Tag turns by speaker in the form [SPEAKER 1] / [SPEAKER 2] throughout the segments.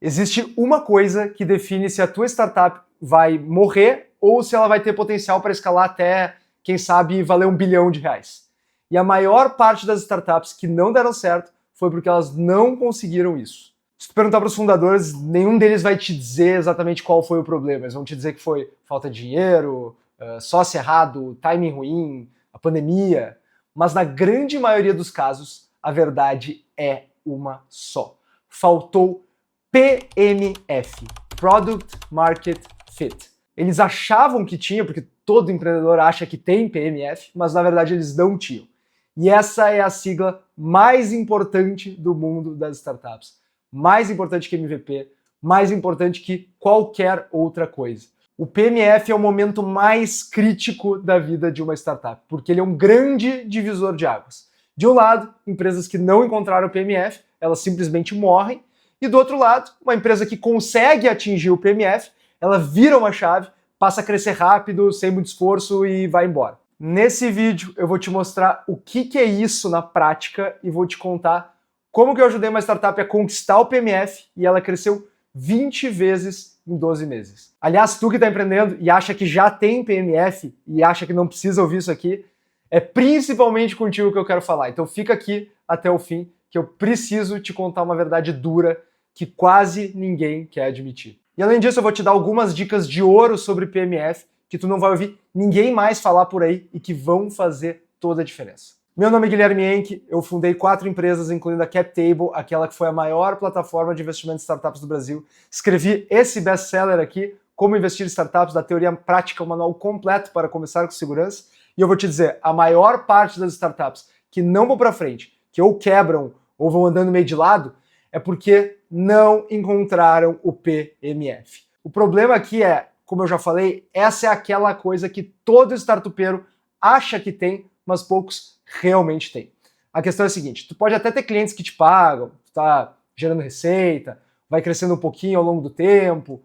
[SPEAKER 1] Existe uma coisa que define se a tua startup vai morrer ou se ela vai ter potencial para escalar até, quem sabe, valer R$1 bilhão. E a maior parte das startups que não deram certo foi porque elas não conseguiram isso. Se tu perguntar para os fundadores, nenhum deles vai te dizer exatamente qual foi o problema. Eles vão te dizer que foi falta de dinheiro, sócio errado, timing ruim, a pandemia. Mas na grande maioria dos casos, a verdade é uma só. Faltou PMF, Product Market Fit. Eles achavam que tinha, porque todo empreendedor acha que tem PMF, mas na verdade eles não tinham. E essa é a sigla mais importante do mundo das startups. Mais importante que MVP, mais importante que qualquer outra coisa. O PMF é o momento mais crítico da vida de uma startup, porque ele é um grande divisor de águas. De um lado, empresas que não encontraram o PMF, elas simplesmente morrem. E do outro lado, uma empresa que consegue atingir o PMF, ela vira uma chave, passa a crescer rápido, sem muito esforço e vai embora. Nesse vídeo eu vou te mostrar o que é isso na prática e vou te contar como que eu ajudei uma startup a conquistar o PMF e ela cresceu 20 vezes em 12 meses. Aliás, tu que está empreendendo e acha que já tem PMF e acha que não precisa ouvir isso aqui, é principalmente contigo que eu quero falar. Então fica aqui até o fim, que eu preciso te contar uma verdade dura que quase ninguém quer admitir. E além disso, eu vou te dar algumas dicas de ouro sobre PMF que tu não vai ouvir ninguém mais falar por aí e que vão fazer toda a diferença. Meu nome é Guilherme Henke, eu fundei 4 empresas, incluindo a CapTable, aquela que foi a maior plataforma de investimento em startups do Brasil. Escrevi esse best-seller aqui, Como Investir em Startups, da teoria prática, um manual completo para começar com segurança. E eu vou te dizer, a maior parte das startups que não vão para frente, que ou quebram ou vão andando meio de lado, é porque não encontraram o PMF. O problema aqui é, como eu já falei, essa é aquela coisa que todo startupeiro acha que tem, mas poucos realmente têm. A questão é a seguinte, tu pode até ter clientes que te pagam, tu tá gerando receita, vai crescendo um pouquinho ao longo do tempo,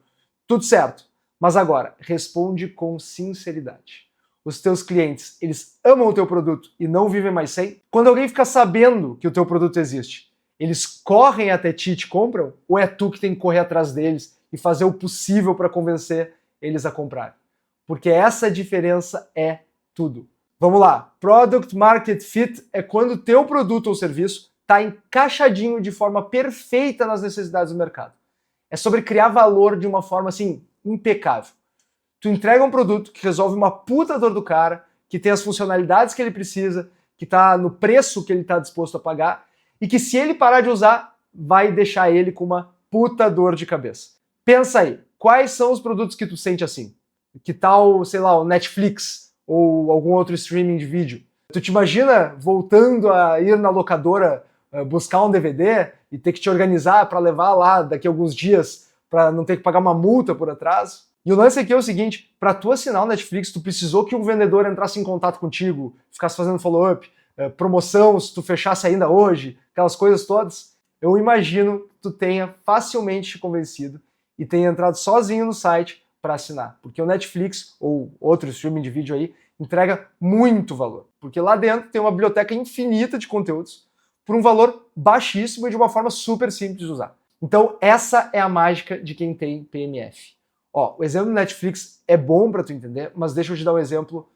[SPEAKER 1] tudo certo. Mas agora, responde com sinceridade. Os teus clientes, eles amam o teu produto e não vivem mais sem? Quando alguém fica sabendo que o teu produto existe, eles correm até ti e te compram? Ou é tu que tem que correr atrás deles e fazer o possível para convencer eles a comprar? Porque essa diferença é tudo. Vamos lá. Product Market Fit é quando o teu produto ou serviço está encaixadinho de forma perfeita nas necessidades do mercado. É sobre criar valor de uma forma assim impecável. Tu entrega um produto que resolve uma puta dor do cara, que tem as funcionalidades que ele precisa, que está no preço que ele está disposto a pagar, e que se ele parar de usar, vai deixar ele com uma puta dor de cabeça. Pensa aí, quais são os produtos que tu sente assim? Que tal, sei lá, o Netflix ou algum outro streaming de vídeo? Tu te imagina voltando a ir na locadora buscar um DVD e ter que te organizar para levar lá daqui a alguns dias para não ter que pagar uma multa por atraso? E o lance aqui é o seguinte, para tu assinar o Netflix, tu precisou que um vendedor entrasse em contato contigo, ficasse fazendo follow-up, promoção, se tu fechasse ainda hoje, aquelas coisas todas. Eu imagino que tu tenha facilmente te convencido e tenha entrado sozinho no site para assinar, porque o Netflix, ou outro streaming de vídeo aí, entrega muito valor, porque lá dentro tem uma biblioteca infinita de conteúdos por um valor baixíssimo e de uma forma super simples de usar. Então essa é a mágica de quem tem PMF. Ó, o exemplo do Netflix é bom para tu entender, mas deixa eu te dar um exemplo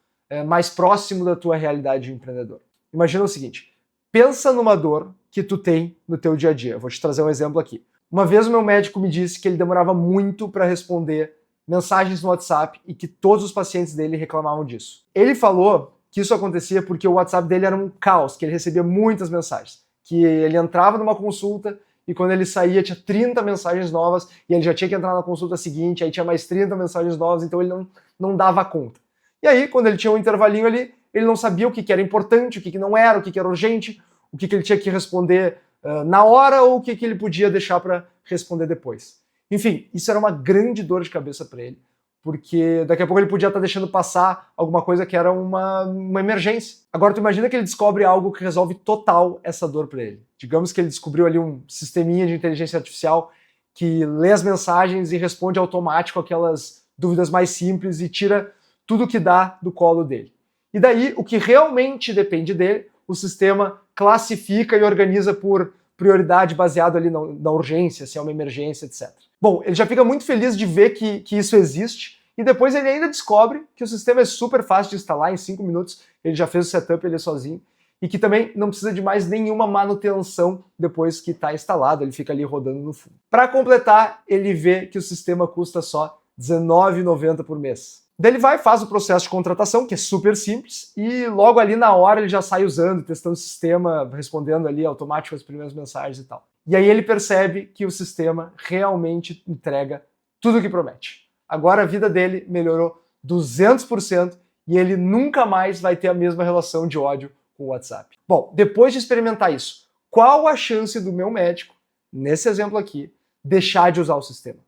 [SPEAKER 1] mais próximo da tua realidade de empreendedor. Imagina o seguinte, pensa numa dor que tu tem no teu dia a dia. Eu vou te trazer um exemplo aqui. Uma vez o meu médico me disse que ele demorava muito para responder mensagens no WhatsApp e que todos os pacientes dele reclamavam disso. Ele falou que isso acontecia porque o WhatsApp dele era um caos, que ele recebia muitas mensagens, que ele entrava numa consulta e quando ele saía tinha 30 mensagens novas e ele já tinha que entrar na consulta seguinte, aí tinha mais 30 mensagens novas, então ele não dava conta. E aí, quando ele tinha um intervalinho ali, ele não sabia o que era importante, o que não era, o que era urgente, o que ele tinha que responder na hora ou o que ele podia deixar para responder depois. Enfim, isso era uma grande dor de cabeça para ele, porque daqui a pouco ele podia estar deixando passar alguma coisa que era uma emergência. Agora tu imagina que ele descobre algo que resolve total essa dor para ele. Digamos que ele descobriu ali um sisteminha de inteligência artificial que lê as mensagens e responde automático aquelas dúvidas mais simples e tira tudo que dá do colo dele. E daí, o que realmente depende dele, o sistema classifica e organiza por prioridade baseado ali na urgência, se é uma emergência, etc. Bom, ele já fica muito feliz de ver que isso existe, e depois ele ainda descobre que o sistema é super fácil de instalar, em 5 minutos ele já fez o setup ele sozinho, e que também não precisa de mais nenhuma manutenção depois que está instalado, ele fica ali rodando no fundo. Para completar, ele vê que o sistema custa só R$19,90 por mês. Daí ele vai, faz o processo de contratação, que é super simples, e logo ali na hora ele já sai usando, testando o sistema, respondendo ali automático as primeiras mensagens e tal. E aí ele percebe que o sistema realmente entrega tudo o que promete. Agora a vida dele melhorou 200% e ele nunca mais vai ter a mesma relação de ódio com o WhatsApp. Bom, depois de experimentar isso, qual a chance do meu médico, nesse exemplo aqui, deixar de usar o sistema?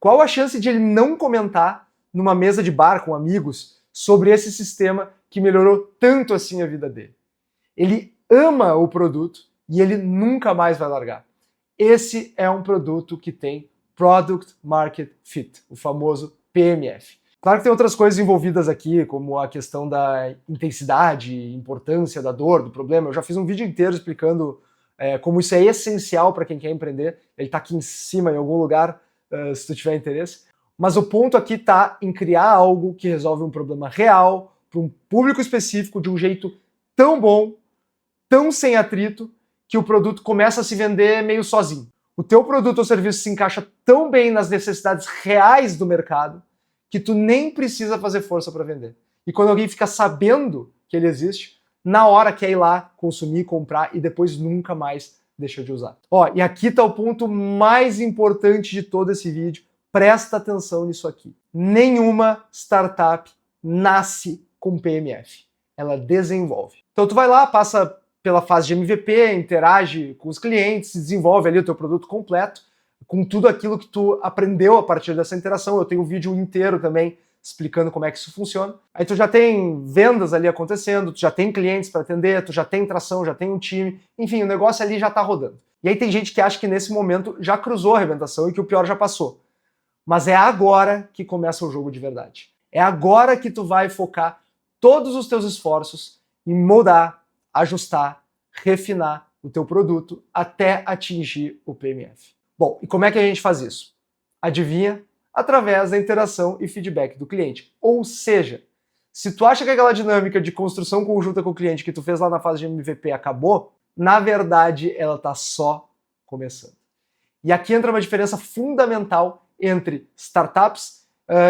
[SPEAKER 1] Qual a chance de ele não comentar numa mesa de bar com amigos sobre esse sistema que melhorou tanto assim a vida dele? Ele ama o produto e ele nunca mais vai largar. Esse é um produto que tem Product Market Fit, o famoso PMF. Claro que tem outras coisas envolvidas aqui, como a questão da intensidade, importância da dor, do problema. Eu já fiz um vídeo inteiro explicando como isso é essencial para quem quer empreender. Ele está aqui em cima, em algum lugar, se tu tiver interesse. Mas o ponto aqui está em criar algo que resolve um problema real, para um público específico, de um jeito tão bom, tão sem atrito, que o produto começa a se vender meio sozinho. O teu produto ou serviço se encaixa tão bem nas necessidades reais do mercado que tu nem precisa fazer força para vender. E quando alguém fica sabendo que ele existe, na hora quer ir lá, consumir, comprar e depois nunca mais deixa de usar. Ó, e aqui está o ponto mais importante de todo esse vídeo. Presta atenção nisso aqui. Nenhuma startup nasce com PMF. Ela desenvolve. Então tu vai lá, passa pela fase de MVP, interage com os clientes, desenvolve ali o teu produto completo, com tudo aquilo que tu aprendeu a partir dessa interação. Eu tenho um vídeo inteiro também explicando como é que isso funciona. Aí tu já tem vendas ali acontecendo, tu já tem clientes para atender, tu já tem tração, já tem um time, enfim, o negócio ali já está rodando. E aí tem gente que acha que nesse momento já cruzou a arrebentação e que o pior já passou. Mas é agora que começa o jogo de verdade. É agora que tu vai focar todos os teus esforços em mudar, ajustar, refinar o teu produto até atingir o PMF. Bom, e como é que a gente faz isso? Adivinha? Através da interação e feedback do cliente. Ou seja, se tu acha que aquela dinâmica de construção conjunta com o cliente que tu fez lá na fase de MVP acabou, na verdade ela está só começando. E aqui entra uma diferença fundamental entre startups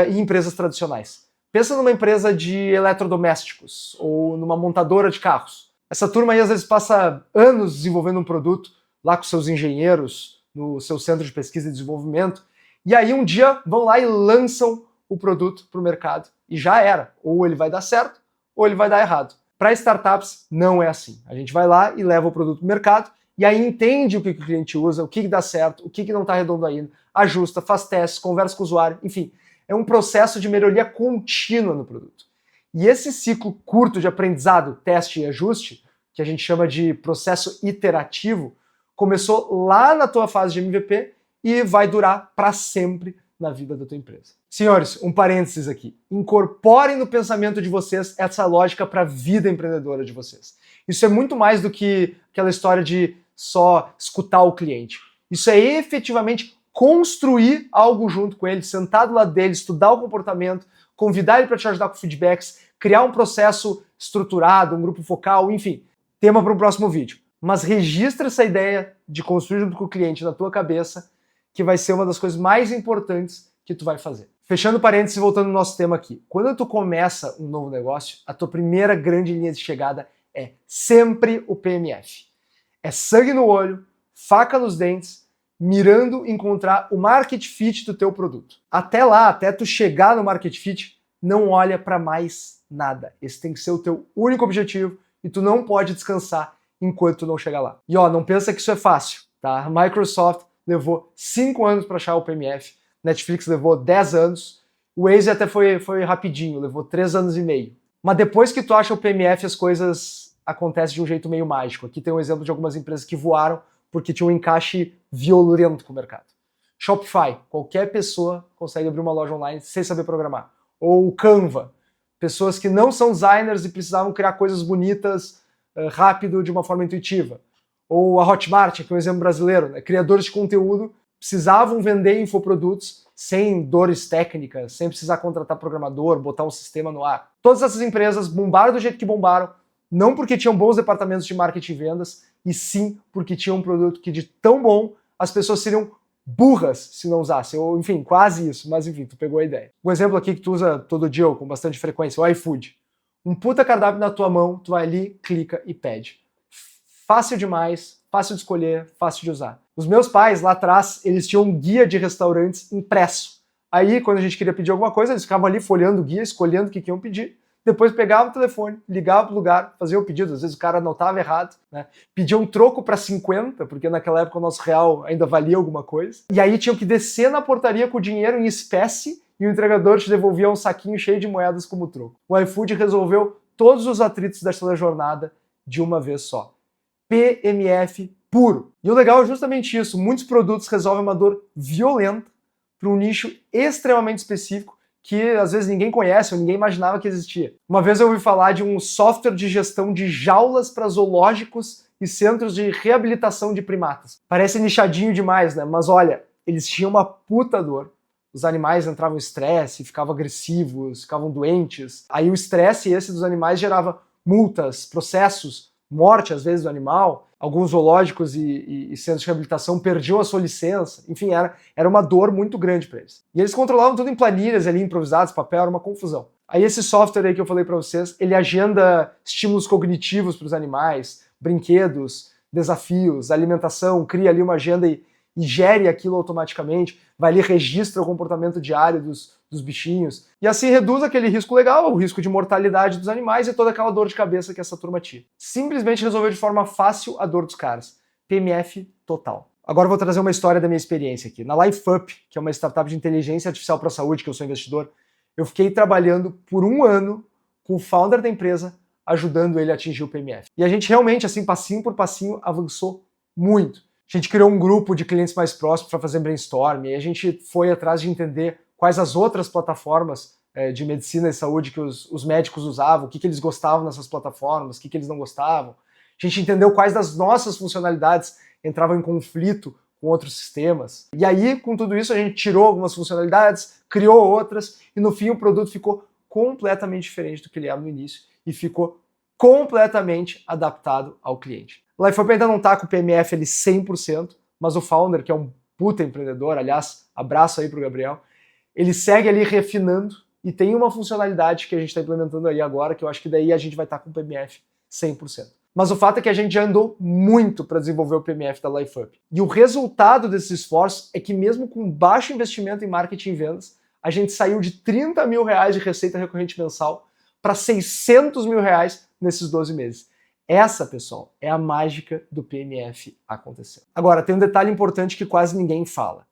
[SPEAKER 1] e empresas tradicionais. Pensa numa empresa de eletrodomésticos ou numa montadora de carros. Essa turma aí às vezes passa anos desenvolvendo um produto lá com seus engenheiros no seu centro de pesquisa e desenvolvimento, e aí um dia vão lá e lançam o produto para o mercado e já era. Ou ele vai dar certo ou ele vai dar errado. Para startups não é assim. A gente vai lá e leva o produto para o mercado e aí entende o que o cliente usa, o que dá certo, o que não está redondo ainda, ajusta, faz testes, conversa com o usuário, enfim. É um processo de melhoria contínua no produto. E esse ciclo curto de aprendizado, teste e ajuste, que a gente chama de processo iterativo, começou lá na tua fase de MVP e vai durar para sempre na vida da tua empresa. Senhores, um parênteses aqui. Incorporem no pensamento de vocês essa lógica para a vida empreendedora de vocês. Isso é muito mais do que aquela história de só escutar o cliente. Isso é efetivamente construir algo junto com ele, sentar do lado dele, estudar o comportamento, convidar ele para te ajudar com feedbacks, criar um processo estruturado, um grupo focal, enfim. Tema para um próximo vídeo. Mas registra essa ideia de construir junto com o cliente na tua cabeça, que vai ser uma das coisas mais importantes que tu vai fazer. Fechando parênteses e voltando no nosso tema aqui. Quando tu começa um novo negócio, a tua primeira grande linha de chegada é sempre o PMF. É sangue no olho, faca nos dentes, mirando encontrar o market fit do teu produto. Até lá, até tu chegar no market fit, não olha para mais nada. Esse tem que ser o teu único objetivo e tu não pode descansar enquanto tu não chegar lá. E ó, não pensa que isso é fácil, tá? A Microsoft levou 5 anos para achar o PMF, Netflix levou 10 anos, o Waze até foi rapidinho, levou 3 anos e meio. Mas depois que tu acha o PMF, as coisas acontecem de um jeito meio mágico. Aqui tem um exemplo de algumas empresas que voaram porque tinha um encaixe violento com o mercado. Shopify, qualquer pessoa consegue abrir uma loja online sem saber programar. Ou o Canva, pessoas que não são designers e precisavam criar coisas bonitas rápido, de uma forma intuitiva. Ou a Hotmart, que é um exemplo brasileiro, né? Criadores de conteúdo precisavam vender infoprodutos sem dores técnicas, sem precisar contratar programador, botar um sistema no ar. Todas essas empresas bombaram do jeito que bombaram, não porque tinham bons departamentos de marketing e vendas, e sim porque tinham um produto que de tão bom as pessoas seriam burras se não usassem, ou enfim, quase isso, mas enfim, tu pegou a ideia. Um exemplo aqui que tu usa todo dia ou com bastante frequência, o iFood. Um puta cardápio na tua mão, tu vai ali, clica e pede. Fácil demais, fácil de escolher, fácil de usar. Os meus pais, lá atrás, eles tinham um guia de restaurantes impresso. Aí, quando a gente queria pedir alguma coisa, eles ficavam ali folheando o guia, escolhendo o que iam pedir. Depois pegavam o telefone, ligavam pro lugar, faziam o pedido. Às vezes o cara anotava errado, né? Pediam um troco para 50, porque naquela época o nosso real ainda valia alguma coisa. E aí tinham que descer na portaria com o dinheiro em espécie e o entregador te devolvia um saquinho cheio de moedas como troco. O iFood resolveu todos os atritos dessa jornada de uma vez só. PMF puro. E o legal é justamente isso. Muitos produtos resolvem uma dor violenta para um nicho extremamente específico que às vezes ninguém conhece ou ninguém imaginava que existia. Uma vez eu ouvi falar de um software de gestão de jaulas para zoológicos e centros de reabilitação de primatas. Parece nichadinho demais, né? Mas olha, eles tinham uma puta dor. Os animais entravam em estresse, ficavam agressivos, ficavam doentes. Aí o estresse esse dos animais gerava multas, processos, morte às vezes do animal. Alguns zoológicos e centros de reabilitação perdiam a sua licença. Enfim, era uma dor muito grande para eles. E eles controlavam tudo em planilhas ali, improvisadas, papel, era uma confusão. Aí esse software aí que eu falei para vocês, ele agenda estímulos cognitivos para os animais, brinquedos, desafios, alimentação, cria ali uma agenda e gere aquilo automaticamente, vai ali, registra o comportamento diário dos bichinhos, e assim reduz aquele risco legal, o risco de mortalidade dos animais e toda aquela dor de cabeça que essa turma tinha. Simplesmente resolveu de forma fácil a dor dos caras. PMF total. Agora eu vou trazer uma história da minha experiência aqui. Na LifeUp, que é uma startup de inteligência artificial para a saúde, que eu sou investidor, eu fiquei trabalhando por um ano com o founder da empresa, ajudando ele a atingir o PMF. E a gente realmente, assim, passinho por passinho, avançou muito. A gente criou um grupo de clientes mais próximos para fazer brainstorm, e a gente foi atrás de entender quais as outras plataformas de medicina e saúde que os médicos usavam, o que eles gostavam nessas plataformas, o que eles não gostavam. A gente entendeu quais das nossas funcionalidades entravam em conflito com outros sistemas. E aí, com tudo isso, a gente tirou algumas funcionalidades, criou outras, e no fim o produto ficou completamente diferente do que ele era no início, e ficou completamente adaptado ao cliente. A LifeUp ainda não está com o PMF ali 100%, mas o founder, que é um puta empreendedor, aliás, abraço aí pro Gabriel, ele segue ali refinando e tem uma funcionalidade que a gente está implementando aí agora, que eu acho que daí a gente vai estar com o PMF 100%. Mas o fato é que a gente já andou muito para desenvolver o PMF da LifeUp. E o resultado desse esforço é que mesmo com baixo investimento em marketing e vendas, a gente saiu de 30 mil reais de receita recorrente mensal para 600 mil reais nesses 12 meses. Essa, pessoal, é a mágica do PMF acontecendo. Agora, tem um detalhe importante que quase ninguém fala.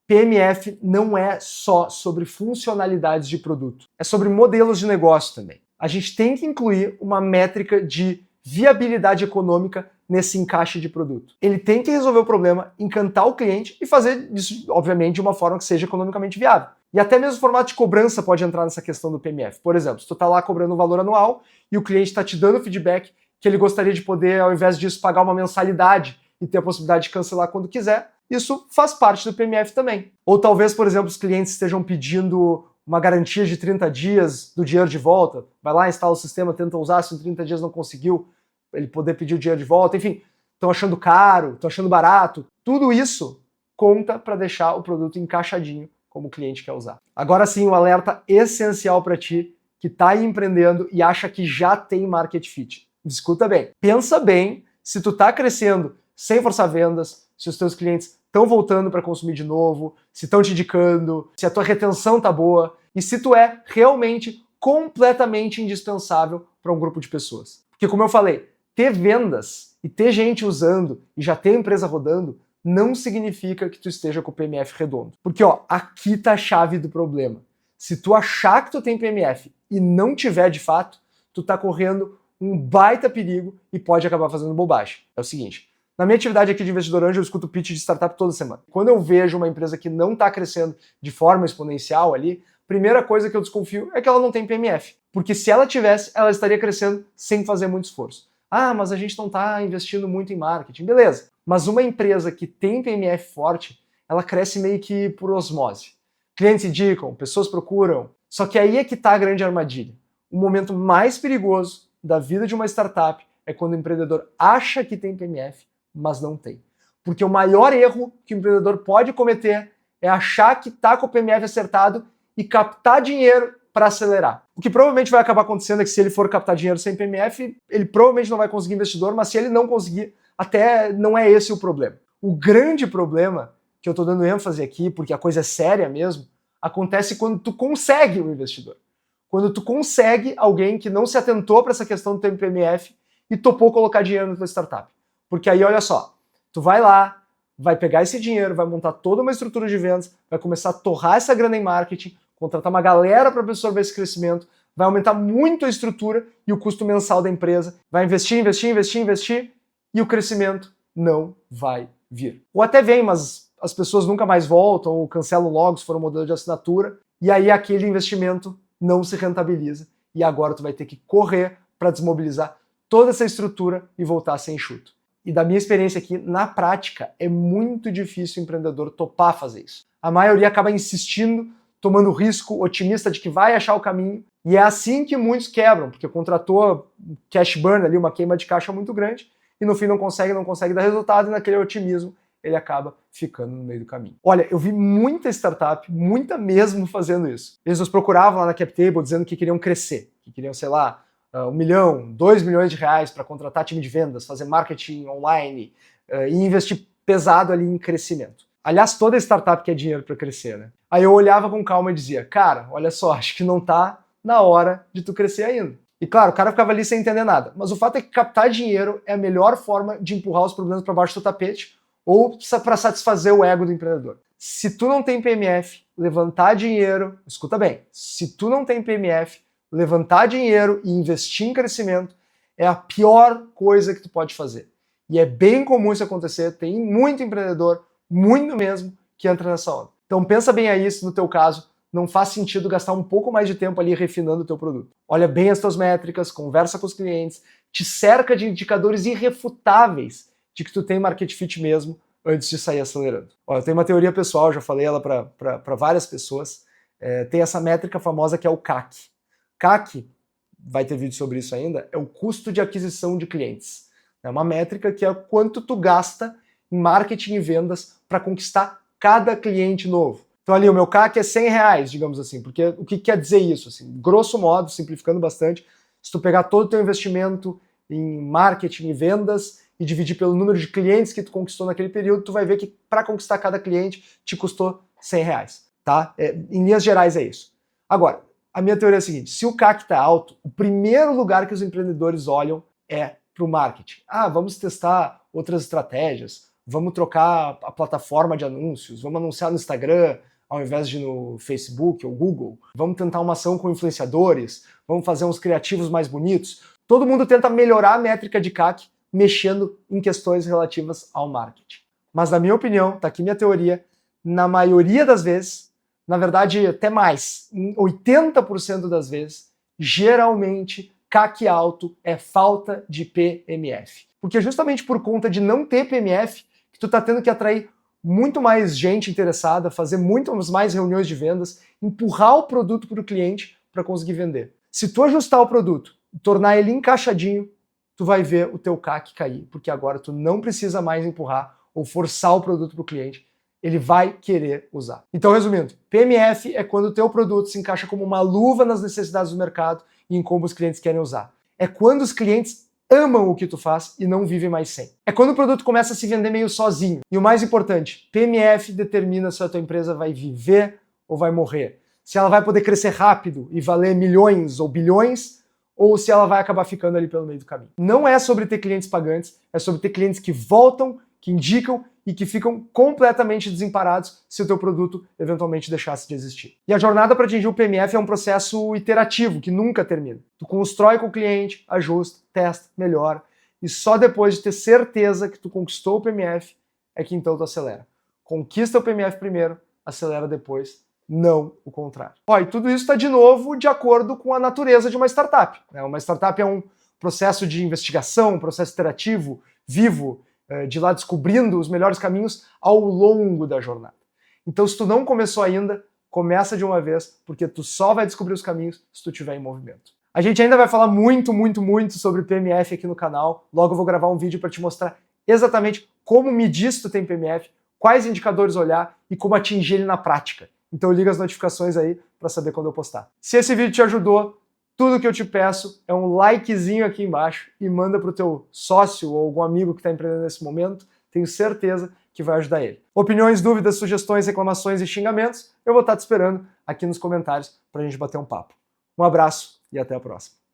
[SPEAKER 1] PMF não é só sobre funcionalidades de produto, é sobre modelos de negócio também. A gente tem que incluir uma métrica de viabilidade econômica nesse encaixe de produto. Ele tem que resolver o problema, encantar o cliente e fazer isso, obviamente, de uma forma que seja economicamente viável. E até mesmo o formato de cobrança pode entrar nessa questão do PMF. Por exemplo, se tu está lá cobrando um valor anual e o cliente está te dando feedback que ele gostaria de poder, ao invés disso, pagar uma mensalidade e ter a possibilidade de cancelar quando quiser, isso faz parte do PMF também. Ou talvez, por exemplo, os clientes estejam pedindo uma garantia de 30 dias do dinheiro de volta. Vai lá, instala o sistema, tenta usar, se em 30 dias não conseguiu, ele poder pedir o dinheiro de volta. Enfim, estão achando caro, estão achando barato. Tudo isso conta para deixar o produto encaixadinho como o cliente quer usar. Agora sim, um alerta essencial para ti que está aí empreendendo e acha que já tem market fit. Escuta bem. Pensa bem se tu está crescendo sem forçar vendas, se os teus clientes estão voltando para consumir de novo, se estão te indicando, se a tua retenção tá boa e se tu é realmente completamente indispensável para um grupo de pessoas. Porque como eu falei, ter vendas e ter gente usando e já ter empresa rodando não significa que tu esteja com o PMF redondo. Porque ó, aqui tá a chave do problema. Se tu achar que tu tem PMF e não tiver de fato, tu tá correndo um baita perigo e pode acabar fazendo bobagem. É o seguinte, na minha atividade aqui de investidor anjo, eu escuto pitch de startup toda semana. Quando eu vejo uma empresa que não está crescendo de forma exponencial ali, a primeira coisa que eu desconfio é que ela não tem PMF. Porque se ela tivesse, ela estaria crescendo sem fazer muito esforço. Ah, mas a gente não está investindo muito em marketing. Beleza. Mas uma empresa que tem PMF forte, ela cresce meio que por osmose. Clientes indicam, pessoas procuram. Só que aí é que está a grande armadilha. O momento mais perigoso da vida de uma startup é quando o empreendedor acha que tem PMF, mas não tem. Porque o maior erro que o empreendedor pode cometer é achar que está com o PMF acertado e captar dinheiro para acelerar. O que provavelmente vai acabar acontecendo é que se ele for captar dinheiro sem PMF, ele provavelmente não vai conseguir investidor, mas se ele não conseguir, até não é esse o problema. O grande problema, que eu estou dando ênfase aqui, porque a coisa é séria mesmo, acontece quando tu consegue um investidor. Quando tu consegue alguém que não se atentou para essa questão do teu PMF e topou colocar dinheiro na tua startup. Porque aí, olha só, tu vai lá, vai pegar esse dinheiro, vai montar toda uma estrutura de vendas, vai começar a torrar essa grana em marketing, contratar uma galera para absorver esse crescimento, vai aumentar muito a estrutura e o custo mensal da empresa, vai investir e o crescimento não vai vir. Ou até vem, mas as pessoas nunca mais voltam ou cancelam logo se for um modelo de assinatura, e aí aquele investimento não se rentabiliza e agora tu vai ter que correr para desmobilizar toda essa estrutura e voltar a ser enxuto. E da minha experiência aqui, na prática, é muito difícil o empreendedor topar fazer isso. A maioria acaba insistindo, tomando risco, otimista de que vai achar o caminho, e é assim que muitos quebram, porque contratou cash burn ali, uma queima de caixa muito grande, e no fim não consegue dar resultado, e naquele otimismo ele acaba ficando no meio do caminho. Olha, eu vi muita startup, muita mesmo, fazendo isso. Eles nos procuravam lá na CapTable dizendo que queriam crescer, que queriam, sei lá, 1 milhão, 2 milhões de reais para contratar time de vendas, fazer marketing online e investir pesado ali em crescimento. Aliás, toda startup quer dinheiro para crescer, né? Aí eu olhava com calma e dizia, cara, olha só, acho que não tá na hora de tu crescer ainda. E claro, o cara ficava ali sem entender nada. Mas o fato é que captar dinheiro é a melhor forma de empurrar os problemas para baixo do tapete ou para satisfazer o ego do empreendedor. Se tu não tem PMF, levantar dinheiro, escuta bem, se tu não tem PMF, levantar dinheiro e investir em crescimento é a pior coisa que tu pode fazer. E é bem comum isso acontecer, tem muito empreendedor, muito mesmo, que entra nessa onda. Então pensa bem aí se no teu caso não faz sentido gastar um pouco mais de tempo ali refinando o teu produto. Olha bem as tuas métricas, conversa com os clientes, te cerca de indicadores irrefutáveis de que tu tem market fit mesmo antes de sair acelerando. Olha, eu tenho uma teoria pessoal, já falei ela para várias pessoas, tem essa métrica famosa que é o CAC. CAC, vai ter vídeo sobre isso ainda, é o custo de aquisição de clientes. É uma métrica que é quanto tu gasta em marketing e vendas para conquistar cada cliente novo. Então ali o meu CAC é 100 reais, digamos assim, porque o que quer dizer isso? Assim, grosso modo, simplificando bastante, se tu pegar todo o teu investimento em marketing e vendas e dividir pelo número de clientes que tu conquistou naquele período, tu vai ver que para conquistar cada cliente te custou 100 reais, tá? Em linhas gerais é isso. Agora, a minha teoria é a seguinte, se o CAC está alto, o primeiro lugar que os empreendedores olham é para o marketing. Ah, vamos testar outras estratégias, vamos trocar a plataforma de anúncios, vamos anunciar no Instagram ao invés de no Facebook ou Google, vamos tentar uma ação com influenciadores, vamos fazer uns criativos mais bonitos. Todo mundo tenta melhorar a métrica de CAC mexendo em questões relativas ao marketing. Mas na minha opinião, tá aqui minha teoria, na maioria das vezes, na verdade até mais, em 80% das vezes, geralmente CAC alto é falta de PMF. Porque justamente por conta de não ter PMF, que tu tá tendo que atrair muito mais gente interessada, fazer muitas mais reuniões de vendas, empurrar o produto para o cliente para conseguir vender. Se tu ajustar o produto, tornar ele encaixadinho, tu vai ver o teu CAC cair, porque agora tu não precisa mais empurrar ou forçar o produto para o cliente, ele vai querer usar. Então, resumindo, PMF é quando o teu produto se encaixa como uma luva nas necessidades do mercado e em como os clientes querem usar. É quando os clientes amam o que tu faz e não vivem mais sem. É quando o produto começa a se vender meio sozinho. E o mais importante, PMF determina se a tua empresa vai viver ou vai morrer. Se ela vai poder crescer rápido e valer milhões ou bilhões, ou se ela vai acabar ficando ali pelo meio do caminho. Não é sobre ter clientes pagantes, é sobre ter clientes que voltam, que indicam e que ficam completamente desamparados se o teu produto eventualmente deixasse de existir. E a jornada para atingir o PMF é um processo iterativo, que nunca termina. Tu constrói com o cliente, ajusta, testa, melhora, e só depois de ter certeza que tu conquistou o PMF é que então tu acelera. Conquista o PMF primeiro, acelera depois, não o contrário. E tudo isso está de novo de acordo com a natureza de uma startup. Uma startup é um processo de investigação, um processo iterativo, vivo, de ir lá descobrindo os melhores caminhos ao longo da jornada. Então, se tu não começou ainda, começa de uma vez, porque tu só vai descobrir os caminhos se tu estiver em movimento. A gente ainda vai falar muito sobre PMF aqui no canal. Logo eu vou gravar um vídeo para te mostrar exatamente como medir se tu tem PMF, quais indicadores olhar e como atingir ele na prática. Então liga as notificações aí para saber quando eu postar. Se esse vídeo te ajudou, tudo que eu te peço é um likezinho aqui embaixo e manda para o teu sócio ou algum amigo que está empreendendo nesse momento. Tenho certeza que vai ajudar ele. Opiniões, dúvidas, sugestões, reclamações e xingamentos, eu vou estar te esperando aqui nos comentários para a gente bater um papo. Um abraço e até a próxima.